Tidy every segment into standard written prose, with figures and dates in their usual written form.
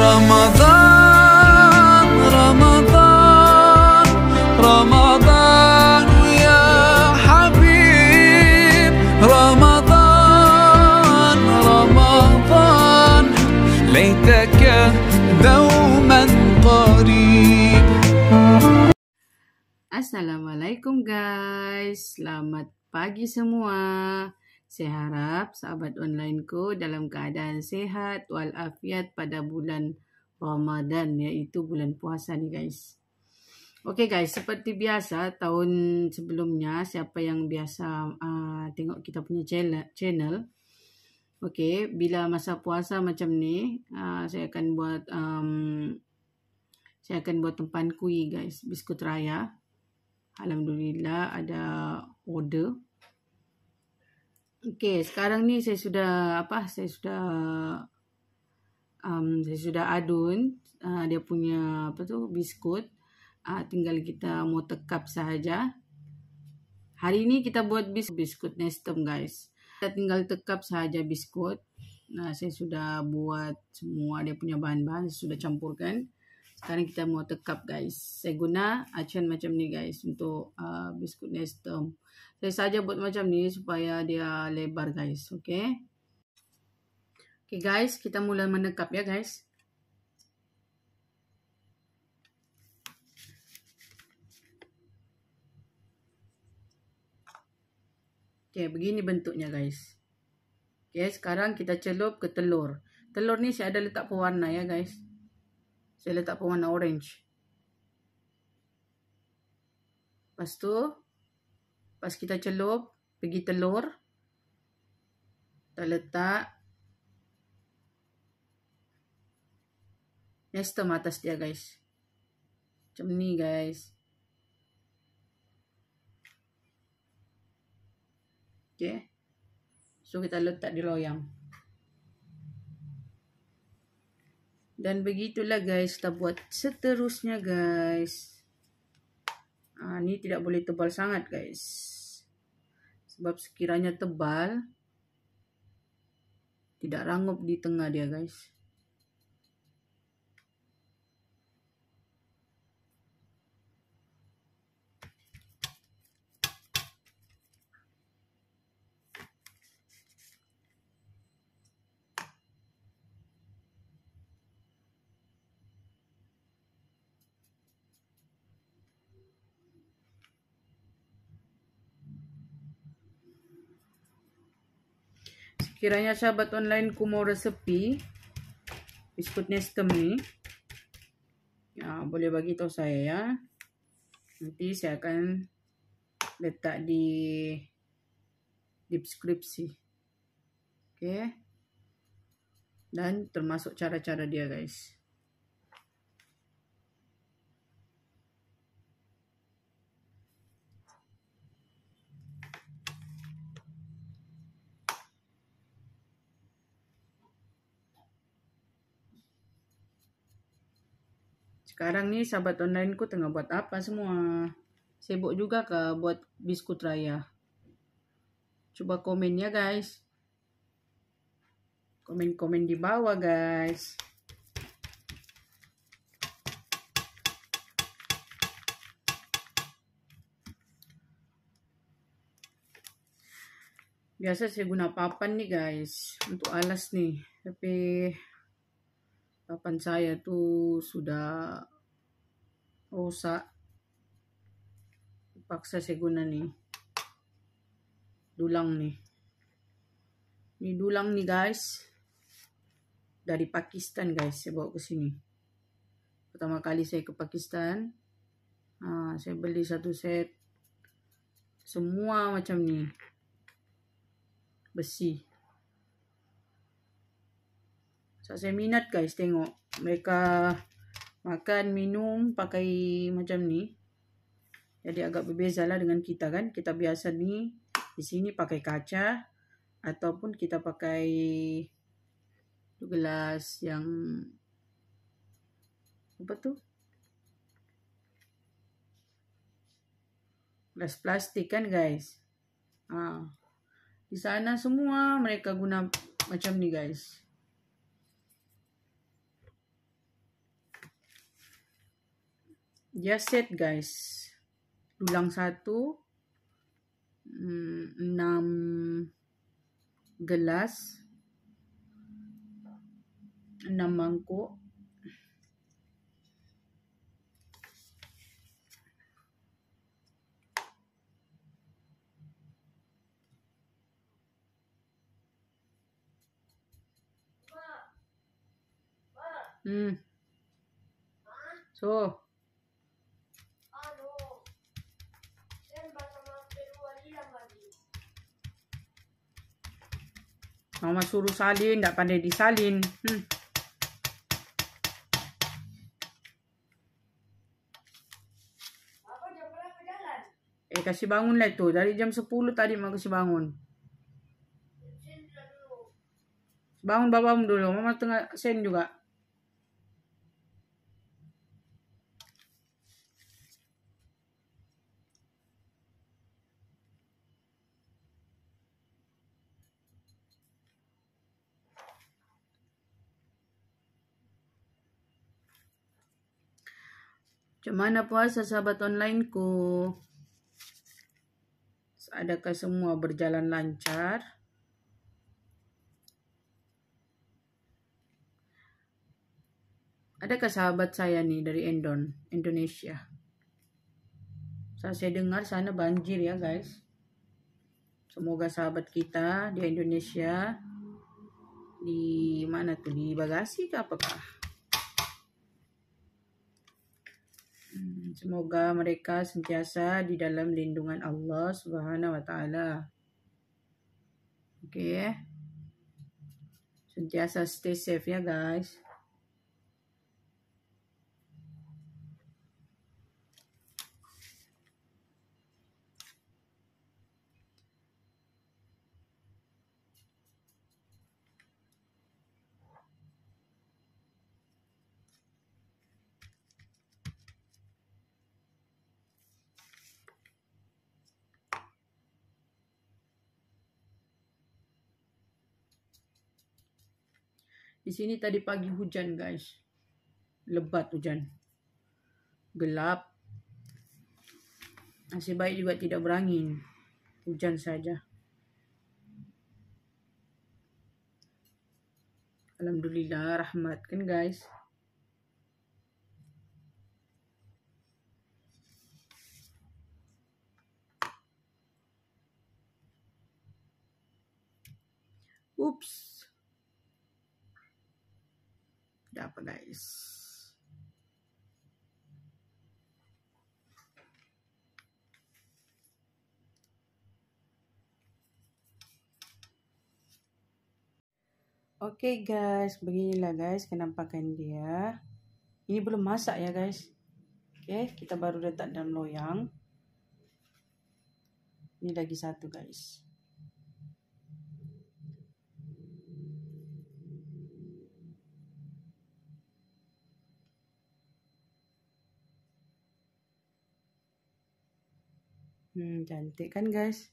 رمضان رمضان رمضان يا حبيب رمضان رمضان ليتك دوما قريب. Assalamualaikum guys, selamat pagi semua. Saya harap sahabat onlineku dalam keadaan sehat walafiat pada bulan Ramadan, iaitu bulan puasa ni guys. Okay guys, seperti biasa tahun sebelumnya, siapa yang biasa tengok kita punya channel, okay, bila masa puasa macam ni, saya akan buat tempan kuih guys, biskut raya. Alhamdulillah ada order. Okay, sekarang ni saya sudah adun dia punya biskut. Tinggal kita mau tekap sahaja. Hari ni kita buat biskut Nestem guys. Kita tinggal tekap sahaja biskut. Saya sudah buat semua dia punya bahan-bahan, saya sudah campurkan. Sekarang kita mau tekap guys. Saya guna acuan macam ni guys untuk biskut Nestem. Saya saja buat macam ni supaya dia lebar guys. Okay. Okay guys, kita mula menekap ya guys. Okay, begini bentuknya guys. Okay, sekarang kita celup ke telur. Telur ni saya ada letak pewarna ya guys. Saya letak pewarna orange. Lepas tu, pas kita celup, pergi telur. Kita letak Nestem atas dia guys. Macam ni guys. Okay. So kita letak di loyang. Dan begitulah guys, kita buat seterusnya guys. Ni tidak boleh tebal sangat guys. Sebab sekiranya tebal, tidak rangup di tengah dia guys. Kiranya sahabat online ku mau resepi biskut Nestem ni, boleh bagi tahu saya ya. Nanti saya akan letak di deskripsi. Okay. Dan termasuk cara-cara dia guys. Sekarang ni sahabat online ku tengah buat apa semua? Sibuk juga ke buat biskut raya? Coba komen ya guys. Komen-komen di bawah guys. Biasa saya guna papan nih guys untuk alas nih. Tapi papan saya tuh sudah rusak. Paksa saya guna nih dulang nih. Ini dulang nih guys. Dari Pakistan guys, saya bawa ke sini. Pertama kali saya ke Pakistan, saya beli satu set. Semua macam nih. Besi. So, saya minat guys tengok mereka makan, minum pakai macam ni. Jadi agak berbeza lah dengan kita kan. Kita biasa nih di sini pakai kaca ataupun kita pakai gelas yang apa tuh? Gelas plastik kan guys. Di sana semua mereka guna macam ni guys. Dia set guys. Dulang 1, 6 gelas, 6 mangkuk. So, Mama suruh salin, tak pandai disalin. Kasih bangun lah itu. Dari jam 10 tadi Mama kasih bangun. Bangun babamu dulu. Mama tengah sen juga. Macam mana puasa sahabat onlineku? Adakah semua berjalan lancar? Adakah sahabat saya nih dari Indonesia? Saya dengar sana banjir ya guys. Semoga sahabat kita di Indonesia, di mana tuh, di Bagasi kah apakah? Semoga mereka sentiasa di dalam lindungan Allah Subhanahu wa taala. Oke. Sentiasa stay safe ya guys. Di sini tadi pagi hujan guys. Lebat hujan. Gelap. Nasib baik juga tidak berangin. Hujan saja. Alhamdulillah rahmat kan guys. Oops. Tidak apa guys. Oke guys, beginilah guys kenampakan dia. Ini belum masak ya guys. Oke, kita baru letak dalam loyang. Ini lagi satu guys. Cantik kan guys.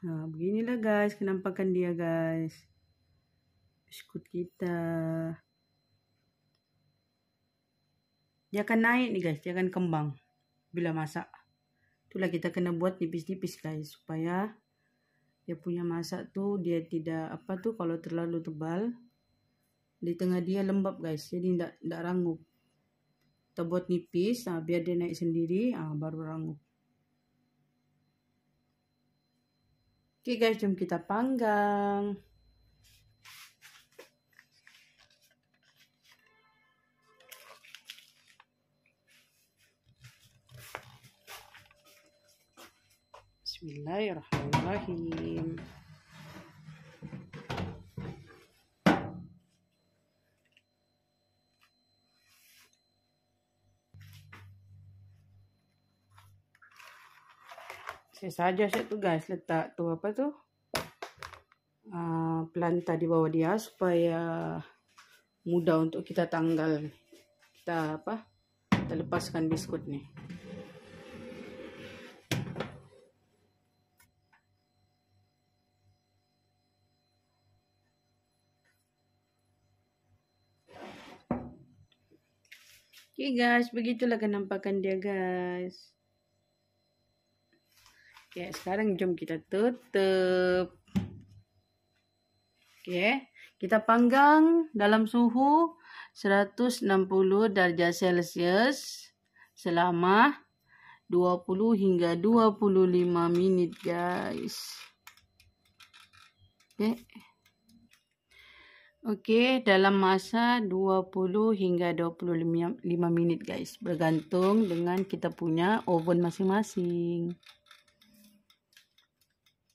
Nah, beginilah guys kenampakan dia guys. Biskut kita. Dia akan naik nih guys, dia akan kembang bila masak. Itulah kita kena buat tipis-tipis guys supaya dia punya masak tuh dia tidak kalau terlalu tebal. Di tengah dia lembab guys, jadi tidak rangup. Kita buat nipis, biar dia naik sendiri, baru rangup. Oke guys, jom kita panggang. Bismillahirrahmanirrahim. Saya tuh guys letak tuh planta di bawah dia supaya mudah untuk kita tanggal. Kita lepaskan biskut nih. Okay guys, begitulah kenampakan dia guys. Okay, sekarang jom kita tutup. Okay, kita panggang dalam suhu 160 darjah Celsius selama 20 hingga 25 minit guys. Okay. Okey, dalam masa 20 hingga 25 minit guys. Bergantung dengan kita punya oven masing-masing.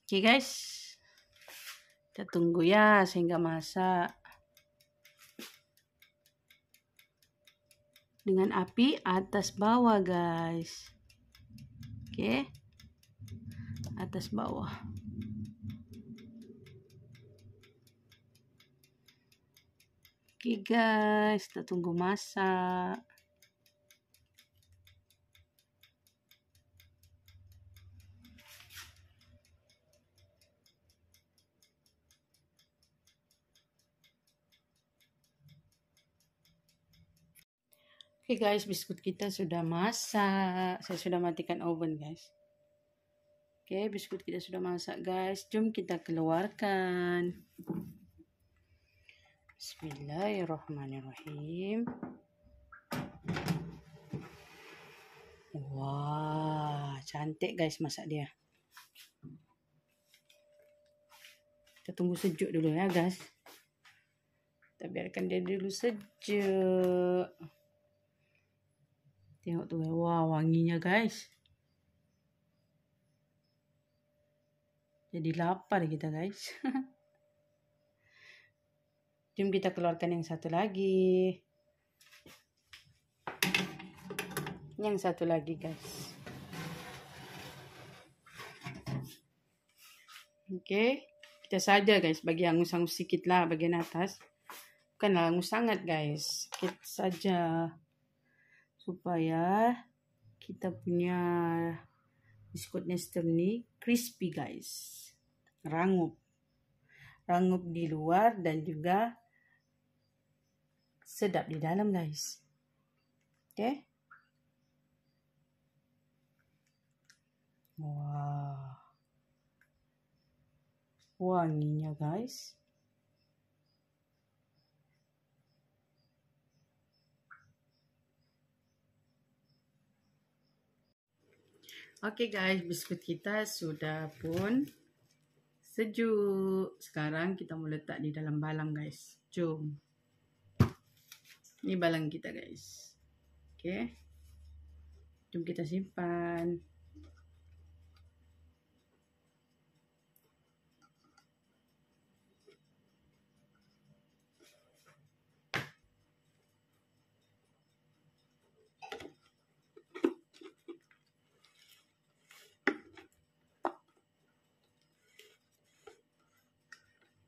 Okey guys. Kita tunggu ya sehingga masak. Dengan api atas bawah guys. Okey. Atas bawah. Oke guys, kita tunggu masak. Oke guys, biskut kita sudah masak. Saya sudah matikan oven guys. Oke, biskut kita sudah masak guys. Jom kita keluarkan. Bismillahirrahmanirrahim. Wah, cantik guys masak dia. Kita tunggu sejuk dulu ya guys. Kita biarkan dia dulu sejuk. Tengok tu, wah wanginya guys. Jadi lapar kita guys. Jom kita keluarkan yang satu lagi. Yang satu lagi guys. Oke. Kita saja guys. Bagi angus-angus sikit lah bagian atas. Bukanlah angus sangat guys. Sikit saja. Supaya kita punya biskut Nestem ni crispy guys. Rangup. Rangup di luar dan juga sedap di dalam guys. Okay. Wah. Wanginya guys. Oke guys, biskut kita sudah pun sejuk. Sekarang kita mau letak di dalam balang guys. Jom. Ini balang kita guys. Oke. Jom kita simpan.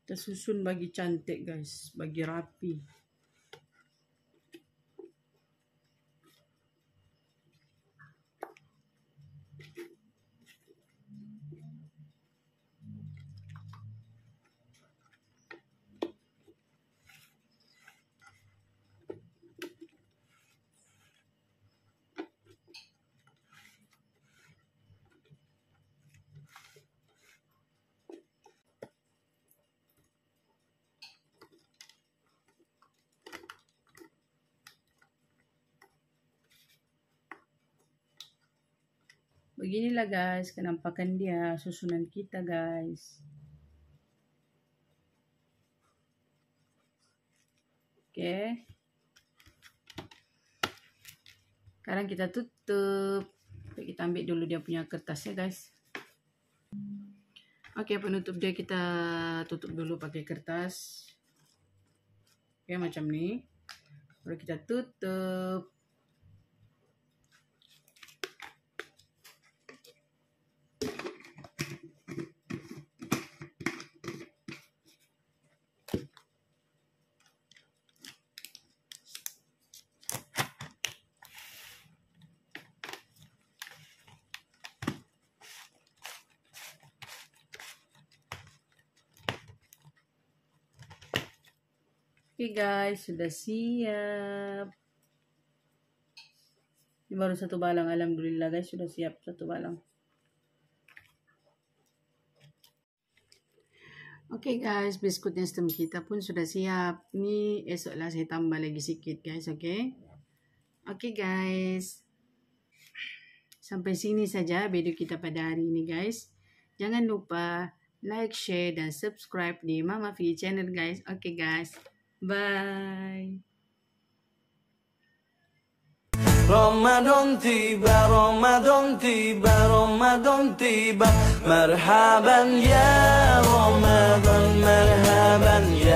Kita susun bagi cantik guys. Bagi rapi. Beginilah guys kenampakan dia, susunan kita guys. Oke. Sekarang kita tutup. Kita ambil dulu dia punya kertasnya guys. Oke, penutup dia kita tutup dulu pakai kertas. Oke, macam ni. Baru kita tutup. Oke guys, sudah siap. Ini baru satu balang. Alhamdulillah guys, sudah siap satu balang. Oke guys, biskut nestem kita pun sudah siap. Ini esoklah saya tambah lagi sedikit guys, oke? Oke guys. Sampai sini saja video kita pada hari ini guys. Jangan lupa like, share, dan subscribe di Mama V channel guys. Oke guys. Bye. رمضان تيبا رمضان تيبا رمضان تيبا مرحبا يا رمضان مرحبا يا